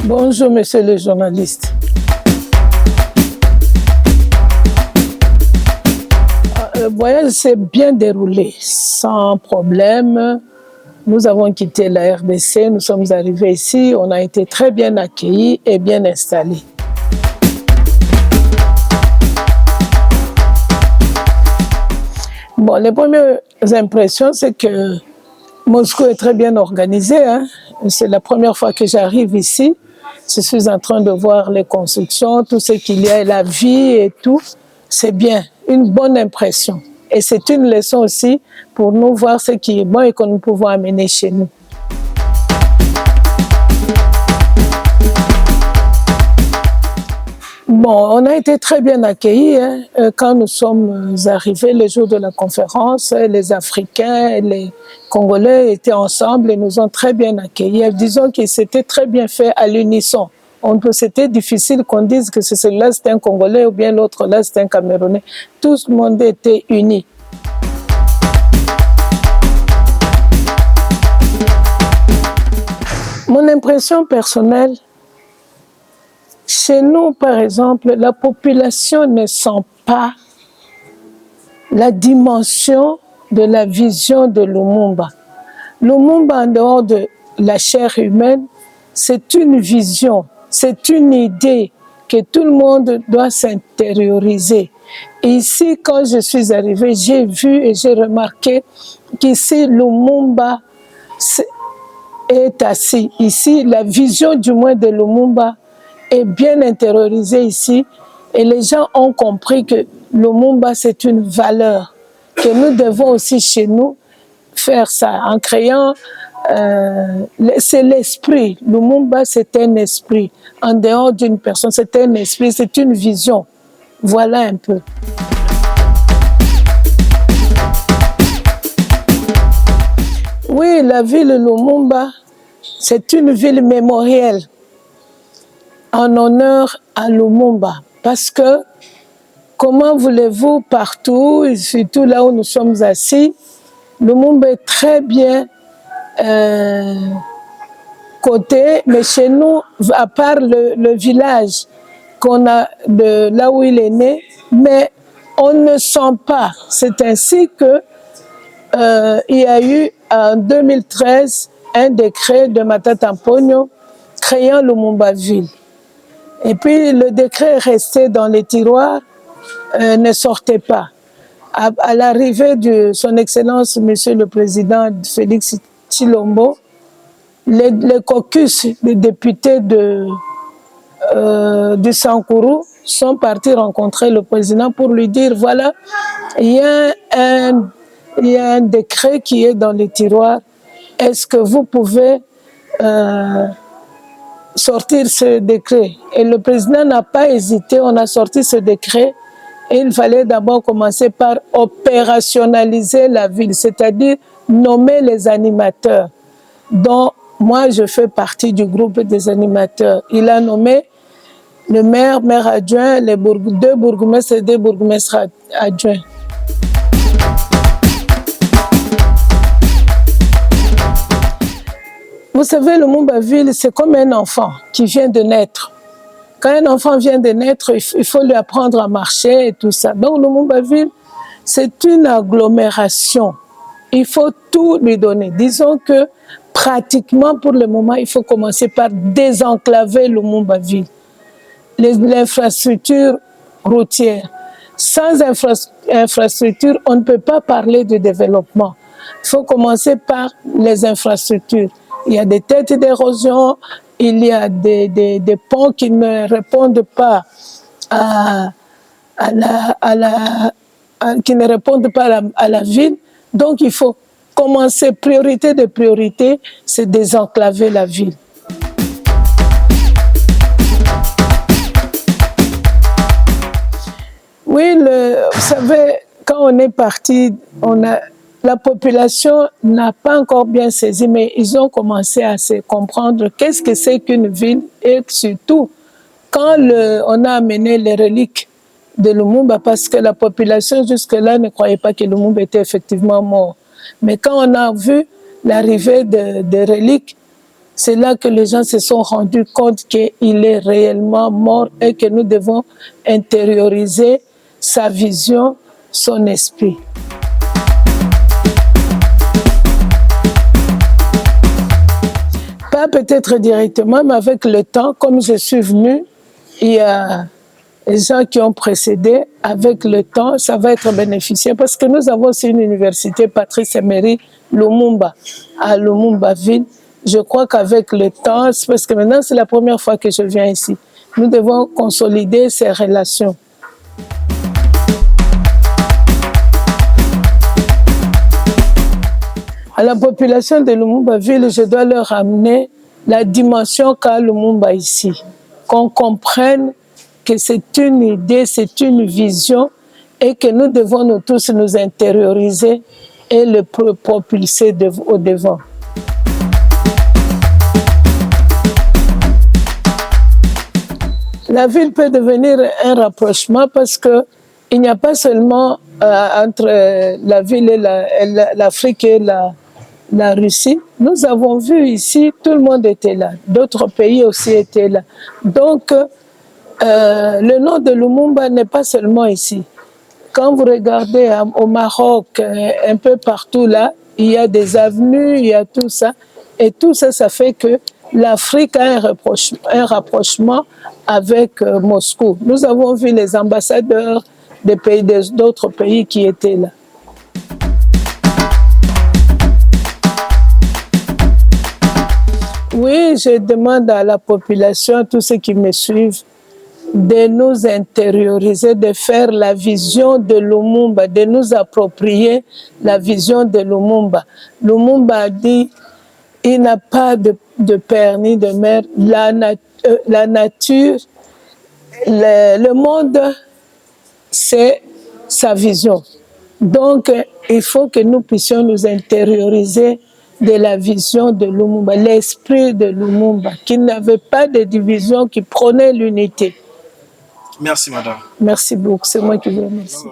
Bonjour, monsieur le journaliste. Le voyage s'est bien déroulé, sans problème. Nous avons quitté la RDC, nous sommes arrivés ici, on a été très bien accueillis et bien installés. Bon, les premières impressions, c'est que Moscou est très bien organisé. C'est la première fois que j'arrive ici. Je suis en train de voir les constructions, tout ce qu'il y a, la vie et tout. C'est bien, une bonne impression. Et c'est une leçon aussi pour nous voir ce qui est bon et que nous pouvons amener chez nous. Bon, on a été très bien accueillis quand nous sommes arrivés le jour de la conférence. Les Africains et les Congolais étaient ensemble et nous ont très bien accueillis. Disons que c'était très bien fait à l'unisson. C'était difficile qu'on dise que celui-là c'était un Congolais ou bien l'autre là c'était un Camerounais. Tout le monde était uni. Mon impression personnelle, chez nous, par exemple, la population ne sent pas la dimension de la vision de Lumumba. Lumumba, en dehors de la chair humaine, c'est une vision, c'est une idée que tout le monde doit s'intérioriser. Et ici, quand je suis arrivée, j'ai vu et j'ai remarqué qu'ici, Lumumba est assis. Ici, la vision du moins de Lumumba est bien intériorisée ici. Et les gens ont compris que Lumumba, c'est une valeur, que nous devons aussi chez nous faire ça en créant. C'est l'esprit. Lumumba, c'est un esprit. En dehors d'une personne, c'est un esprit, c'est une vision. Voilà un peu. Oui, la ville de Lumumba, c'est une ville mémorielle en honneur à Lumumba. Parce que, comment voulez-vous, partout, et surtout là où nous sommes assis, Lumumba est très bien côté, mais chez nous, à part le village qu'on a de là où il est né, mais on ne sent pas. C'est ainsi que il y a eu en 2013 un décret de Matata Mponyo créant Lumumba-ville. Et puis le décret est resté dans les tiroirs, ne sortait pas. À l'arrivée de son Excellence, Monsieur le Président Félix Tshilombo, les caucus des députés du Sankourou sont partis rencontrer le président pour lui dire, voilà, il y a un décret qui est dans les tiroirs, est-ce que vous pouvez sortir ce décret? Et le président n'a pas hésité, on a sorti ce décret. Et il fallait d'abord commencer par opérationnaliser la ville, c'est-à-dire nommer les animateurs, dont moi je fais partie du groupe des animateurs. Il a nommé le maire, maire adjoint, deux bourgmestres et deux bourgmestres adjoints. Vous savez, Lumumba-ville, c'est comme un enfant qui vient de naître. Quand un enfant vient de naître, il faut lui apprendre à marcher et tout ça. Donc, Lumumba-ville, c'est une agglomération. Il faut tout lui donner. Disons que pratiquement, pour le moment, il faut commencer par désenclaver Lumumba-ville. L'infrastructure routière. Sans infrastructure, on ne peut pas parler de développement. Il faut commencer par les infrastructures. Il y a des têtes d'érosion, il y a des ponts qui ne répondent pas à la ville. Donc il faut commencer, priorité de priorité, c'est désenclaver la ville. Oui, vous savez, quand on est parti, la population n'a pas encore bien saisi, mais ils ont commencé à se comprendre qu'est-ce que c'est qu'une ville et surtout quand on a amené les reliques de Lumumba, parce que la population jusque-là ne croyait pas que Lumumba était effectivement mort. Mais quand on a vu l'arrivée des reliques, C'est là que les gens se sont rendus compte qu'il est réellement mort et que nous devons intérioriser sa vision, son esprit. Pas peut-être directement, mais avec le temps, comme je suis venue, il y a les gens qui ont précédé, avec le temps, ça va être bénéficié parce que nous avons aussi une université, Patrice Emery Lumumba, à Lumumba-Ville. Je crois qu'avec le temps, parce que maintenant c'est la première fois que je viens ici, nous devons consolider ces relations. À la population de Lumumba-Ville, je dois leur amener la dimension qu'a Lumumba ici, qu'on comprenne que c'est une idée, c'est une vision et que nous devons nous tous nous intérioriser et le propulser au devant. La ville peut devenir un rapprochement parce qu'il n'y a pas seulement entre la ville et l'Afrique et la Russie. Nous avons vu ici, tout le monde était là, d'autres pays aussi étaient là. Donc, le nom de Lumumba n'est pas seulement ici. Quand vous regardez au Maroc, un peu partout là, il y a des avenues, il y a tout ça. Et tout ça, ça fait que l'Afrique a un rapprochement avec Moscou. Nous avons vu les ambassadeurs d'autres pays qui étaient là. Oui, je demande à la population, à tous ceux qui me suivent, de nous intérioriser, de faire la vision de Lumumba, de nous approprier la vision de Lumumba. Lumumba a dit, il n'a pas de père ni de mère. La nature, le monde, c'est sa vision. Donc, il faut que nous puissions nous intérioriser de la vision de Lumumba, l'esprit de Lumumba, qui n'avait pas de division, qui prenait l'unité. Merci, madame. Merci beaucoup. C'est moi qui vous remercie.